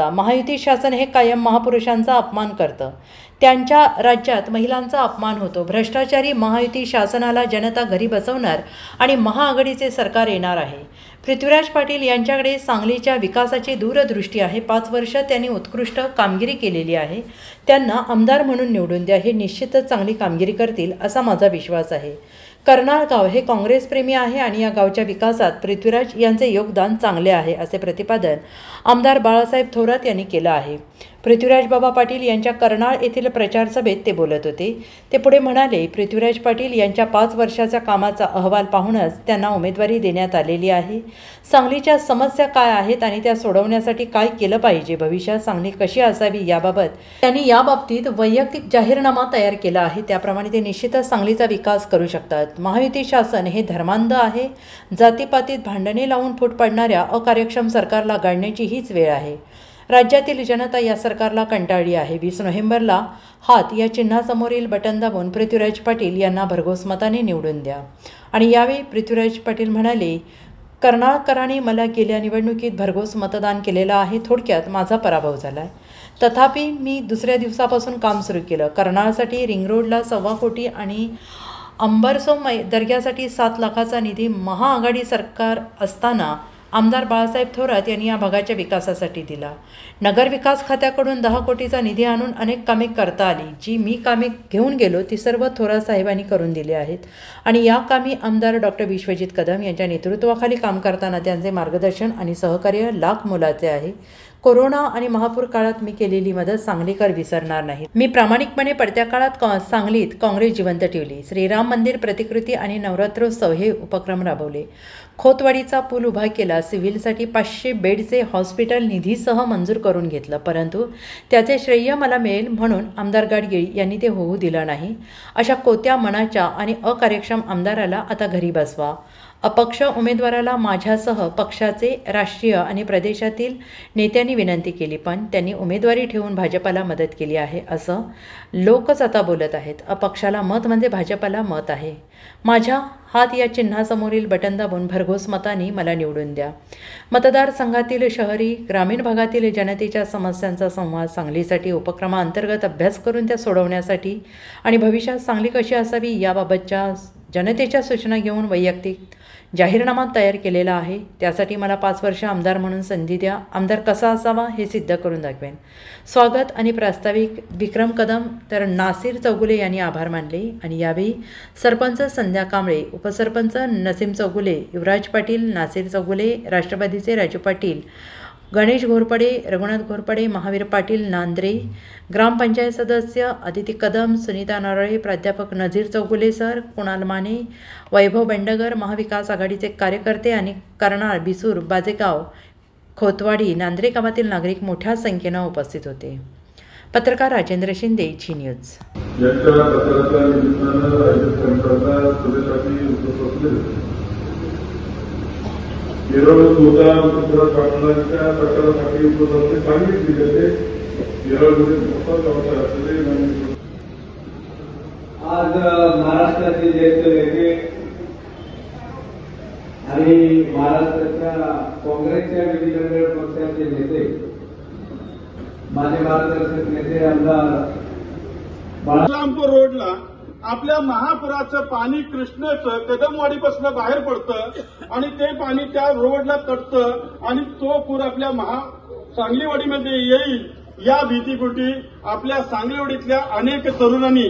होता, महायुती शासन हे कायम महापुरुषांचा अपमान करतं, त्यांच्या राज्यात महिलांचा अपमान होतो, भ्रष्टाचारी महायुती शासनाला जनता घरी बसवणार आणि महाआघाडीचे सरकार येणार आहे। पृथ्वीराज पाटील यांच्याकडे सांगलीच्या विकासाची दूरदृष्टी आहे। 5 वर्ष त्यांनी उत्कृष्ट कामगिरी केलेली आहे। त्यांना आमदार म्हणून निवडून द्या, हे निश्चितच चांगली कामगिरी करतील असा माझा विश्वास आहे। कर्नाळ गाव हे काँग्रेस प्रेमी आहे आणि या गावच्या विकासात पृथ्वीराज यांचे योगदान चांगले आहे असे प्रतिपादन आमदार बाळासाहेब थोरात यांनी केले आहे। पृथ्वीराज बाबा पाटील यांच्या कर्नाळ येथील प्रचार सभेत ते बोलत होते। ते पुढे म्हणाले, पृथ्वीराज पाटील यांच्या 5 वर्षाच्या कामाचा अहवाल पाहूनच त्यांना उमेदवारी देण्यात आलेली आहे। सांगलीच्या समस्या काय आहेत आणि त्या सोडवण्यासाठी काय केलं पाहिजे, भविष्यात सांगली कशी असावी याबाबत त्यांनी याबाबतीत वैयक्तिक जाहीरनामा तयार केला आहे, त्याप्रमाणे ते निश्चितच सांगलीचा विकास करू शकतात। महायुती शासन हे धर्मांध आहे, जातीपातीत भांडणे लावून फूट पडणाऱ्या अकार्यक्षम सरकारला गाडण्याची हीच वेळ आहे। राज्यातील जनता या सरकारला कंटाळली आहे। 20 नोव्हेंबरला हात या चिन्हासमोरील बटन दाबून पृथ्वीराज पाटील यांना भरघोस मताने निवडून द्या। आणि यावेळी पृथ्वीराज पाटील म्हणाले, कर्नाळकरांनी मला गेल्या निवडणुकीत भरघोस मतदान केलेलं आहे, थोडक्यात माझा पराभव झाला आहे। तथापि मी दुसऱ्या दिवसापासून काम सुरू केलं। कर्नाळसाठी रिंग रोडला 1.25 कोटी आणि अंबरसोम दर्ग्यासाठी 7 लाखाचा निधी महाआघाडी सरकार असताना आमदार बाळासाहेब थोरात यांनी या भागाच्या विकासासाठी दिला। नगर विकास खात्याकडून 10 कोटीचा निधी आणून अनेक कामे करता आली। जी मी कामे घेऊन गेलो ती सर्व थोरात साहेबांनी करून दिली आहेत आणि या कामी आमदार डॉक्टर विश्वजित कदम यांच्या नेतृत्वाखाली काम करताना त्यांचे मार्गदर्शन आणि सहकार्य लाख मोलाचे आहे। कोरोना आणि महापूर काळात मी केलेली मदत सांगलीकर विसरणार नाही। मी प्रामाणिकपणे पडत्या काळात सांगलीत काँग्रेस जिवंत ठेवली। श्रीराम मंदिर प्रतिकृती आणि नवरात्रोत्सव हे उपक्रम राबवले। खोतवाडीचा पूल उभा केला। सिव्हिलसाठी 500 बेडचे हॉस्पिटल निधीसह मंजूर करून घेतलं, परंतु त्याचे श्रेय मला मिळेल म्हणून आमदार गाडगिळ यांनी ते होऊ दिलं नाही। अशा कोत्या मनाच्या आणि अकार्यक्षम आमदाराला आता घरी बसवा। अपक्ष उमेदवाराला माझ्यासह पक्षाचे राष्ट्रीय आणि प्रदेशातील नेत्यांनी विनंती केली, पण त्यांनी उमेदवारी ठेवून भाजपाला मदत केली आहे असं लोकच आता बोलत आहेत। अपक्षाला मत म्हणजे भाजपाला मत आहे। माझ्या हात या चिन्हासमोरील बटन दाबून भरघोस मतांनी मला निवडून द्या। मतदारसंघातील शहरी ग्रामीण भागातील जनतेच्या समस्यांचा संवाद सांगलीसाठी उपक्रमाअंतर्गत अभ्यास करून त्या सोडवण्यासाठी आणि भविष्यात सांगली कशी असावी याबाबतच्या जनतेच्या सूचना घेऊन वैयक्तिक जाहीरनामा तयार केलेला आहे। त्यासाठी मला 5 वर्ष आमदार म्हणून संधी द्या। आमदार कसा असावा हे सिद्ध करून दाखवेन। स्वागत आणि प्रास्ताविक विक्रम कदम तर नासिर चौगुले यांनी आभार मानले आणि यावेळी सरपंच संध्या कांबळे, उपसरपंच नसीम चौगुले, युवराज पाटील, नासिर चौगुले, राष्ट्रवादीचे राजू पाटील, गणेश घोरपडे, रघुनाथ घोरपडे, महावीर पाटील नांद्रे, ग्रामपंचायत सदस्य अदिती कदम, सुनीता नारळे, प्राध्यापक नजीर चौगुले सर, कुणाल माने, वैभव बेंडगर, महाविकास आघाडीचे कार्यकर्ते आणि कर्नाळ, बिसूर, बाजेगाव, खोतवाडी, नांद्रे गावातील नागरिक मोठ्या संख्येने उपस्थित होते। पत्रकार राजेंद्र शिंदे, झी न्यूज। केरळ पाटलांच्या प्रचारासाठी उपस्थित सांगितले गेले। केरळमध्ये मोठा जबाबदार असलेले आज महाराष्ट्राचे ज्येष्ठ नेते आणि महाराष्ट्राच्या काँग्रेसच्या विधिमंडळ पक्षाचे नेते, माझे मार्गदर्शक नेते आमदार इस्लामपूर रोडला आपल्या महापुराचं पाणी कृष्णेचं कदमवाडीपासून बाहेर पडतं आणि ते पाणी त्या रोडला तटतं आणि तो पूर आपल्या सांगलीवाडीमध्ये येईल या भीतीपोटी आपल्या सांगलीवाडीतल्या अनेक तरुणांनी